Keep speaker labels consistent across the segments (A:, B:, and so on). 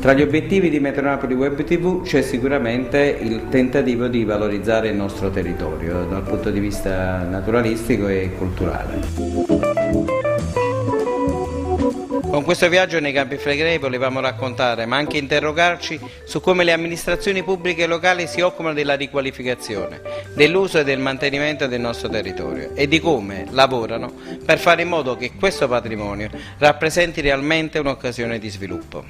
A: Tra gli obiettivi di Metro Napoli Web TV c'è sicuramente il tentativo di valorizzare il nostro territorio dal punto di vista naturalistico e culturale. Con questo viaggio nei Campi Flegrei volevamo raccontare, ma anche interrogarci su come le amministrazioni pubbliche locali si occupano della riqualificazione, dell'uso e del mantenimento del nostro territorio e di come lavorano per fare in modo che questo patrimonio rappresenti realmente un'occasione di sviluppo.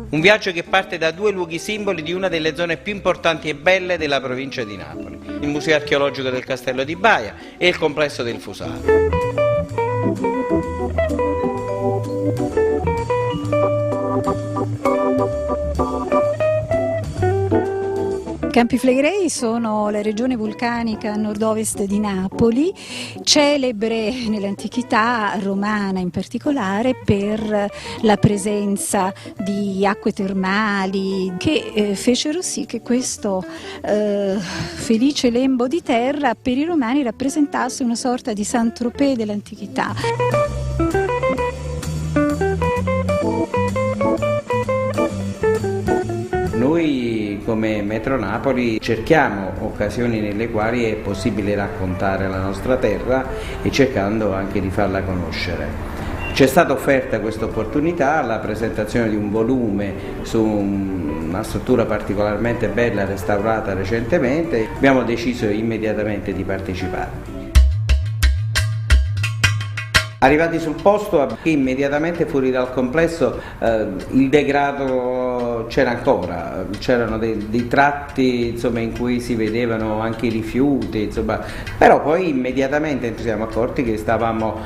A: Un viaggio che parte da due luoghi simboli di una delle zone più importanti e belle della provincia di Napoli, il Museo Archeologico del Castello di Baia e il complesso del Fusaro.
B: Campi Flegrei sono la regione vulcanica a nord-ovest di Napoli, celebre nell'antichità romana in particolare per la presenza di acque termali che fecero sì che questo felice lembo di terra per i romani rappresentasse una sorta di Saint-Tropez dell'antichità.
A: Noi come Metro Napoli cerchiamo occasioni nelle quali è possibile raccontare la nostra terra e cercando anche di farla conoscere. Ci è stata offerta questa opportunità, la presentazione di un volume su una struttura particolarmente bella restaurata recentemente, abbiamo deciso immediatamente di partecipare. Arrivati sul posto, immediatamente fuori dal complesso il degrado c'era ancora, c'erano dei tratti insomma, in cui si vedevano anche i rifiuti, insomma, però poi immediatamente ci siamo accorti che stavamo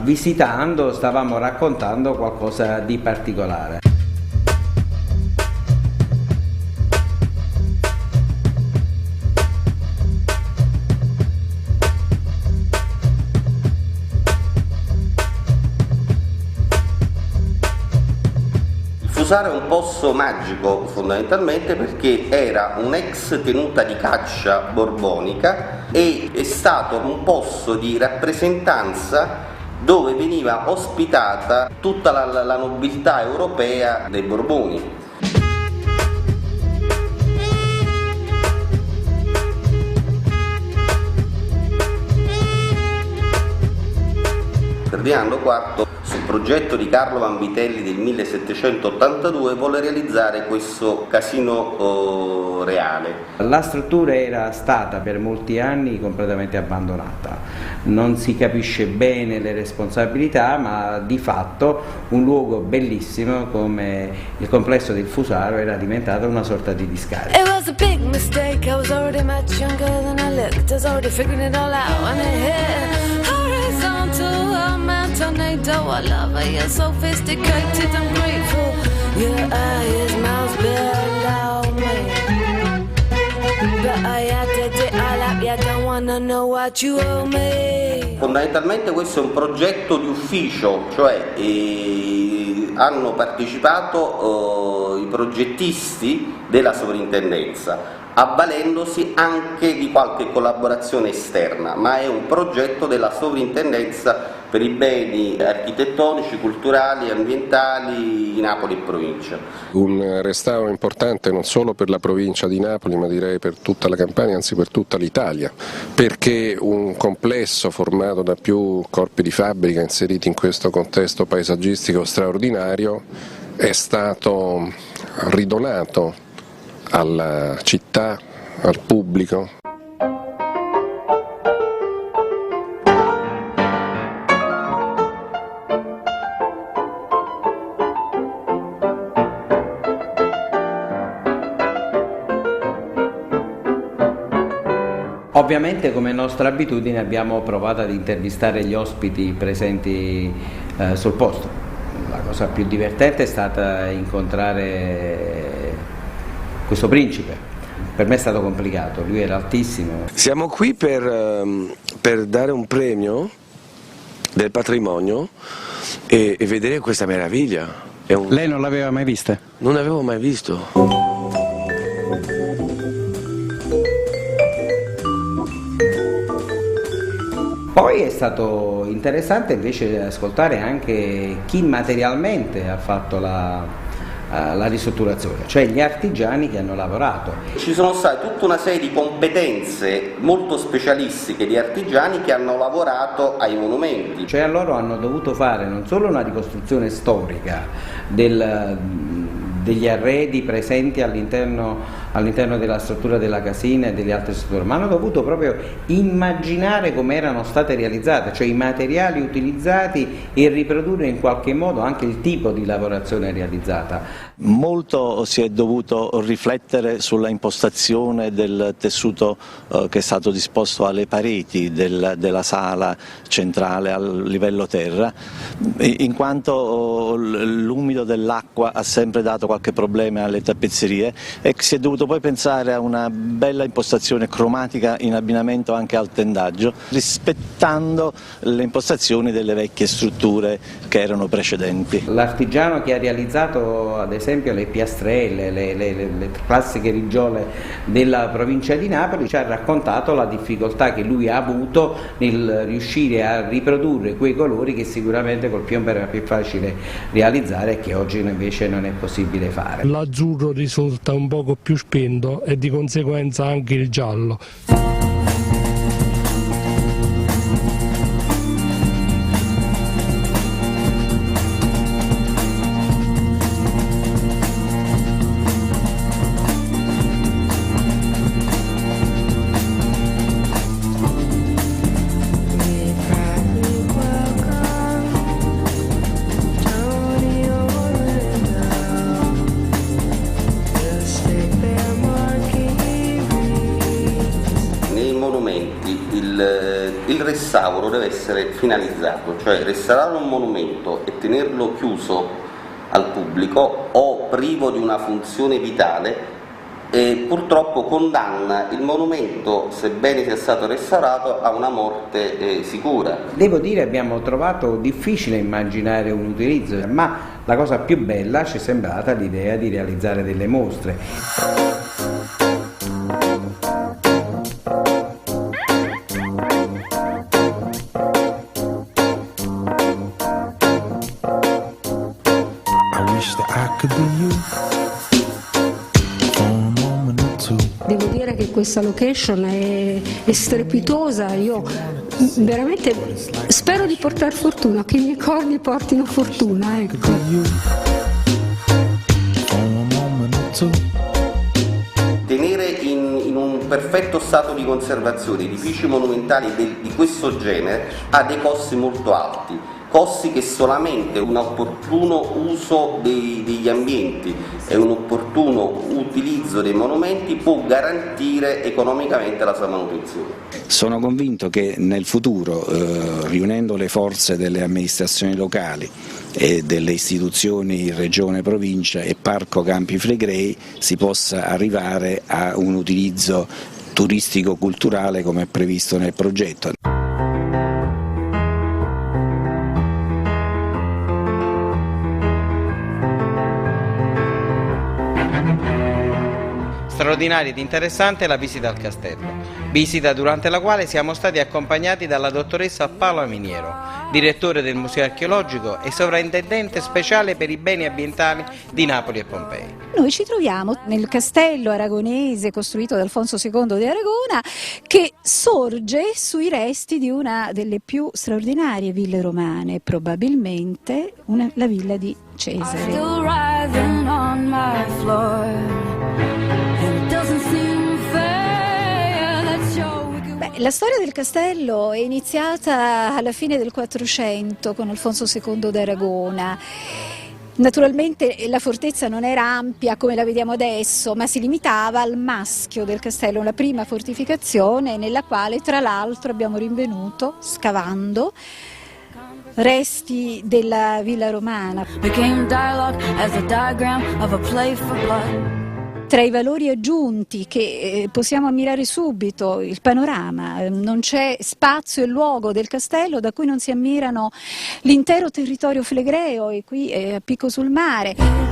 A: visitando, stavamo raccontando qualcosa di particolare.
C: Il Fusaro è un posto magico fondamentalmente perché era un'ex tenuta di caccia borbonica e è stato un posto di rappresentanza dove veniva ospitata tutta la nobiltà europea dei Borboni. Ferdinando IV, sul progetto di Carlo Vanvitelli del 1782, volle realizzare questo casino reale.
A: La struttura era stata per molti anni completamente abbandonata, non si capisce bene le responsabilità, ma di fatto un luogo bellissimo come il complesso del Fusaro era diventato una sorta di discarica.
D: Tornado, I love her, you're sophisticated, I'm grateful. Your eyes, mouth, below me. But I did it all up, you don't wanna know what you owe me.
C: Fondamentalmente questo è un progetto di ufficio, cioè hanno partecipato i progettisti della sovrintendenza, avvalendosi anche di qualche collaborazione esterna, ma è un progetto della sovrintendenza per i beni architettonici, culturali e ambientali di Napoli e provincia.
E: Un restauro importante non solo per la provincia di Napoli, ma direi per tutta la Campania, anzi per tutta l'Italia, perché un complesso formato da più corpi di fabbrica inseriti in questo contesto paesaggistico straordinario è stato ridonato alla città, al pubblico.
A: Ovviamente, come nostra abitudine, abbiamo provato ad intervistare gli ospiti presenti sul posto. La cosa più divertente è stata incontrare questo principe. Per me è stato complicato, lui era altissimo.
F: Siamo qui per dare un premio del patrimonio e vedere questa meraviglia.
A: Lei non l'aveva mai vista?
F: Non l'avevo mai visto.
A: Poi è stato interessante invece ascoltare anche chi materialmente ha fatto la la ristrutturazione, cioè gli artigiani che hanno lavorato.
C: Ci sono state tutta una serie di competenze molto specialistiche di artigiani che hanno lavorato ai monumenti.
A: Cioè loro hanno dovuto fare non solo una ricostruzione storica degli arredi presenti all'interno della struttura della casina e delle altre strutture, ma hanno dovuto proprio immaginare come erano state realizzate, cioè i materiali utilizzati, e riprodurre in qualche modo anche il tipo di lavorazione realizzata.
G: Molto si è dovuto riflettere sulla impostazione del tessuto che è stato disposto alle pareti della sala centrale al livello terra, in quanto l'umido dell'acqua ha sempre dato qualche problema alle tappezzerie, e si è dovuto poi pensare a una bella impostazione cromatica in abbinamento anche al tendaggio, rispettando le impostazioni delle vecchie strutture che erano precedenti.
A: L'artigiano che ha realizzato ad esempio le piastrelle, le classiche riggiole della provincia di Napoli, ci ha raccontato la difficoltà che lui ha avuto nel riuscire a riprodurre quei colori che sicuramente col piombo era più facile realizzare e che oggi invece non è possibile fare.
H: L'azzurro risulta un poco più spento e di conseguenza anche il giallo.
C: Il restauro deve essere finalizzato, cioè restaurare un monumento e tenerlo chiuso al pubblico o privo di una funzione vitale purtroppo condanna il monumento, sebbene sia stato restaurato, a una morte sicura.
A: Devo dire, abbiamo trovato difficile immaginare un utilizzo, ma la cosa più bella ci è sembrata l'idea di realizzare delle mostre.
I: Devo dire che questa location è strepitosa, io veramente spero di portare fortuna, che i miei corni portino fortuna, ecco.
C: Tenere in un perfetto stato di conservazione edifici monumentali di questo genere ha dei costi molto alti, costi che solamente un opportuno uso degli ambienti e un opportuno utilizzo dei monumenti può garantire economicamente la sua manutenzione.
J: Sono convinto che nel futuro, riunendo le forze delle amministrazioni locali e delle istituzioni regione, provincia e Parco Campi Flegrei, si possa arrivare a un utilizzo turistico-culturale come è previsto nel progetto.
A: Straordinaria ed interessante la visita al castello, visita durante la quale siamo stati accompagnati dalla dottoressa Paola Miniero, direttore del Museo Archeologico e sovrintendente speciale per i beni ambientali di Napoli e Pompei.
B: Noi ci troviamo nel castello aragonese costruito da Alfonso II di Aragona, che sorge sui resti di una delle più straordinarie ville romane, probabilmente la villa di Cesare. La storia del castello è iniziata alla fine del 400 con Alfonso II d'Aragona. Naturalmente la fortezza non era ampia come la vediamo adesso, ma si limitava al maschio del castello, la prima fortificazione nella quale tra l'altro abbiamo rinvenuto, scavando, resti della villa romana. Tra i valori aggiunti che possiamo ammirare subito, il panorama, non c'è spazio e luogo del castello da cui non si ammirano l'intero territorio flegreo, e qui a picco sul mare.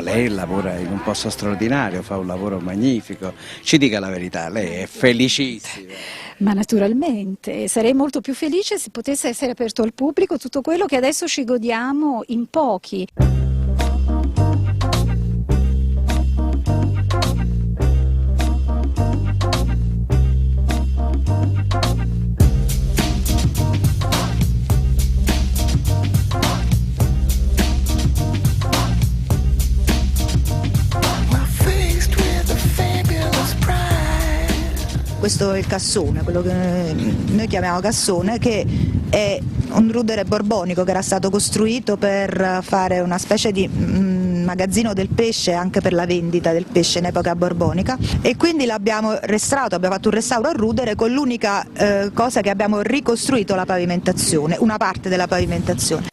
A: lei lavora in un posto straordinario, fa un lavoro magnifico, ci dica la verità, lei è felicissima.
B: Ma naturalmente, sarei molto più felice se potesse essere aperto al pubblico tutto quello che adesso ci godiamo in pochi.
K: Questo è il cassone, quello che noi chiamiamo cassone, che è un rudere borbonico che era stato costruito per fare una specie di magazzino del pesce, anche per la vendita del pesce in epoca borbonica, e quindi l'abbiamo restaurato, abbiamo fatto un restauro al rudere con l'unica cosa che abbiamo ricostruito la pavimentazione, una parte della pavimentazione.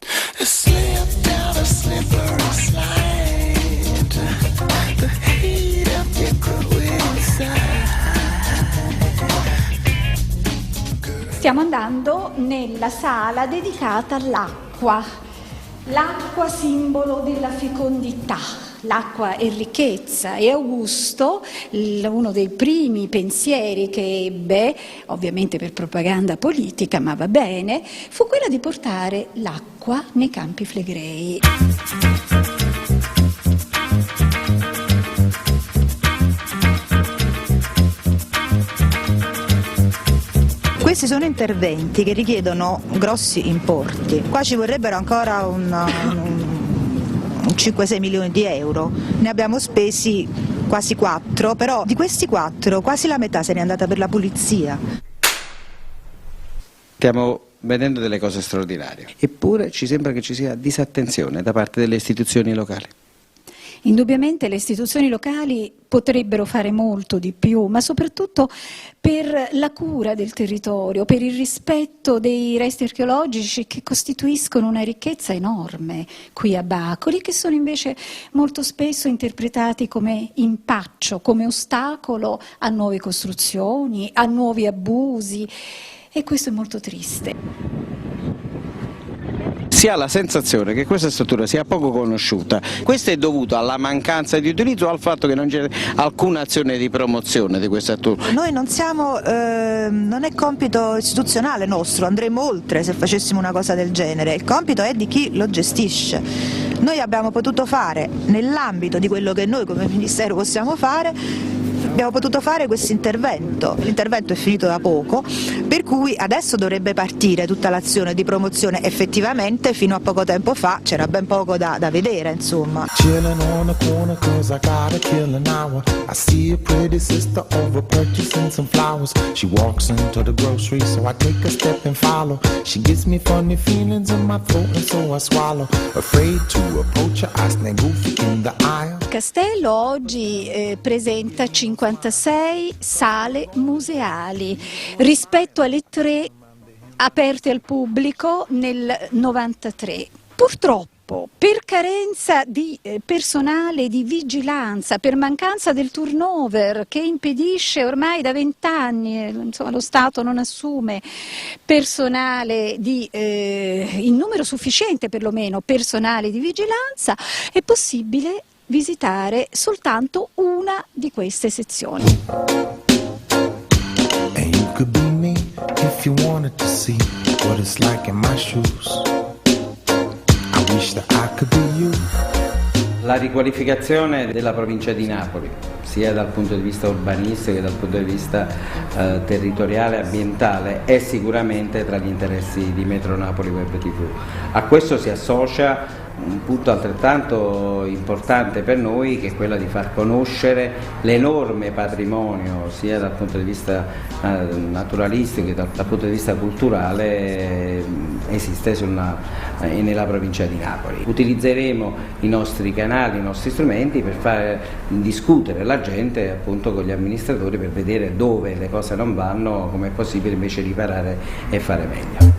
B: Stiamo andando nella sala dedicata all'acqua, l'acqua simbolo della fecondità. L'acqua è ricchezza e Augusto, uno dei primi pensieri che ebbe, ovviamente per propaganda politica, ma va bene, fu quella di portare l'acqua nei Campi Flegrei.
K: Questi sono interventi che richiedono grossi importi. Qua ci vorrebbero ancora un 5-6 milioni di euro. Ne abbiamo spesi quasi 4, però di questi 4 quasi la metà se n'è andata per la pulizia.
A: Stiamo vedendo delle cose straordinarie, eppure ci sembra che ci sia disattenzione da parte delle istituzioni locali.
B: Indubbiamente le istituzioni locali potrebbero fare molto di più, ma soprattutto per la cura del territorio, per il rispetto dei resti archeologici che costituiscono una ricchezza enorme qui a Bacoli, che sono invece molto spesso interpretati come impaccio, come ostacolo a nuove costruzioni, a nuovi abusi, e questo è molto triste.
A: Si ha la sensazione che questa struttura sia poco conosciuta. Questo è dovuto alla mancanza di utilizzo o al fatto che non c'è alcuna azione di promozione di questa struttura?
K: Noi non siamo, non è compito istituzionale nostro, andremo oltre se facessimo una cosa del genere, il compito è di chi lo gestisce. Noi abbiamo potuto fare, nell'ambito di quello che noi come Ministero possiamo fare, abbiamo potuto fare questo intervento. L'intervento è finito da poco, per cui adesso dovrebbe partire tutta l'azione di promozione. Effettivamente fino a poco tempo fa c'era ben poco da vedere, insomma.
B: Il castello oggi presenta 56 sale museali rispetto alle 3 aperte al pubblico nel 93. Purtroppo, per carenza di personale di vigilanza, per mancanza del turnover che impedisce ormai da 20 anni, insomma, lo Stato non assume personale in numero sufficiente, perlomeno personale di vigilanza, è possibile visitare soltanto una di queste sezioni. And you could be me if you wanted to see what it's like in my shoes. I wish that I could be you.
A: La riqualificazione della provincia di Napoli, sia dal punto di vista urbanistico che dal punto di vista territoriale e ambientale, è sicuramente tra gli interessi di Metro Napoli Web TV. A questo si associa un punto altrettanto importante per noi, che è quello di far conoscere l'enorme patrimonio sia dal punto di vista naturalistico che dal punto di vista culturale esiste nella provincia di Napoli. Utilizzeremo i nostri canali, i nostri strumenti per far discutere la gente appunto con gli amministratori, per vedere dove le cose non vanno, come è possibile invece riparare e fare meglio.